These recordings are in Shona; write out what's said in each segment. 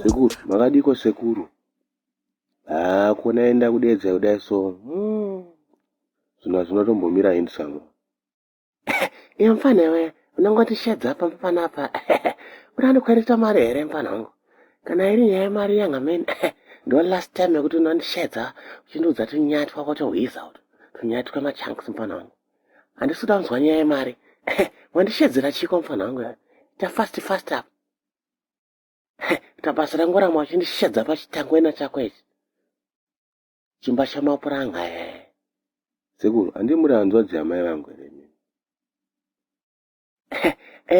Sekuru, makadiko sekuru. Kunaenda kudedza kudai so. Zvinotombomira indisamwa. Iwe mfana iwe, unongotishedza apa panapa. Unandikwereta mari here mfana wangu? Kana iri nyaya yemari yangameni. Ndo last time yekuti unondishedza uchindiudza tunyatwa kutohwiza kuti. Tunyatwa machunks mfana wangu. Handisi kuda kunzwa nyaya yemari. Wandishedzera chiko mfana wangu. Ta fast up. Tabasa rangu ramwe uchindishedza pachitangwena chako ichi. Chimba chamapuranga Sekuru, handimuri hanzvadzi yamai vangu here mimi.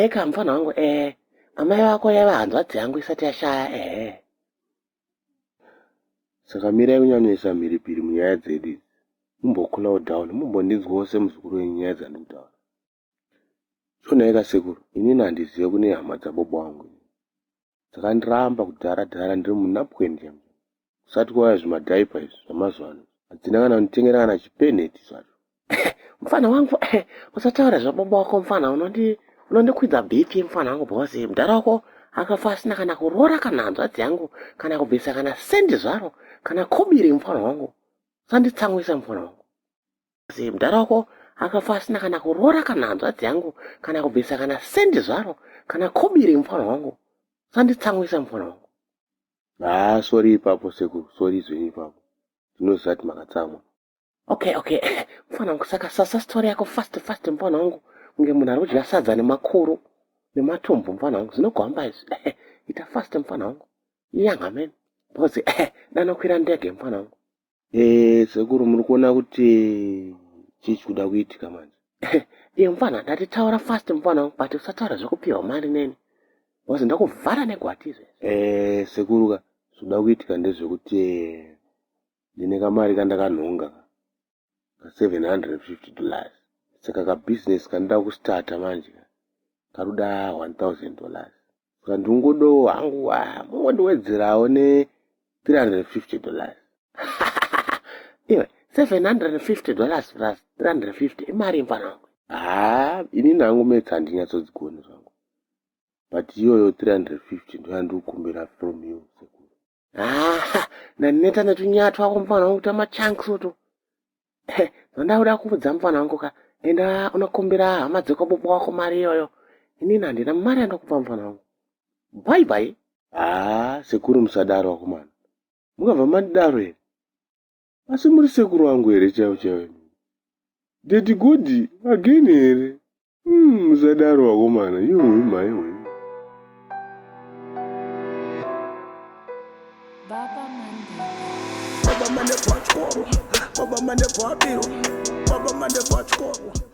Kamfana wangu amai vako yaiva hanzvadzi yangu isati yashaya Saka mirai kunyanyisa mhiripiri munyaya dzedu idzi. Mumbokulawo down, mumbondinzwawo semuzukuru wenyu nyaya dzandiri kutaura. Chonaika sekuru, inini handizive kune hama dzabobo wangu. Saka ndiramba kudhara ndiri munapwendi. Kusati kwauya zvimadhaipa izvi zvamazuva ano. Hadzina kana kunditengera kana chipeneti zvacho. Mfana wangu, usataura zvabobo wako mfana, unondikwidza BP mfana wangu bhosi. Mudhara wako akafa asina kana kuroora kana hanzvadzi yangu, kana kubvisa kana sendi zvaro, kana kobiri mfana wangu. Usanditsamwisa mfana wangu. Mudhara wako akafa asina kana kuroora kana hanzvadzi yangu, kana kubvisa kana sendi zvaro, kana kobiri mfana wangu. Usanditsamwisa mfana wangu. Sorry ipapo sekuru, sorry zvenyu ipapo. Ndinoziva kuti makatsamwa. Okay. Mfana wangu, saka sasa story yako fast mfana wangu. Unge munhu ari kudya sadza nemakuru nematumbu mfana wangu. Zvinogwamba izvi. Ita fast mfana wangu. Yangameni. Bhozi, danokwira ndege mfana wangu. Sekuru muri kuona kuti chichi kuda kuitika manje. Iye mfana, ndatitaura fast mfana wangu, but usataura zvekupiwa mari neni. Bhozi, ndakuvhara negwati izvi. Sekuruka, zvoda kuitika ndezvekuti ndine kamari kandakanhonga ka $750. Saka kabusiness kandida kustarta manje karuda $1,000. Saka ndingodo hangu mungondiwedzerawo ne $350. Iwe $750 plus $350 imari mfana wangu. Inini hangu mates handinyatsogona zvangu. But iyoyo $350 ndo yandikumbira from you sekuru. Naneta netunyatwa wako mfana wangu tamachunks utu. Ndauda kuudza mfana wangu ka enda unokumbira hama dzekobobo wako mari iyoyo. Inini handina mari yandakupa mfana wangu. Bye. Sekuru musadaro wakomana. Mukabva mandidaro here. Asi muri sekuru wangu here chaiwo. Dedi godi again here. Musadaro wakomana. Iwe. Baba mande pachkoro.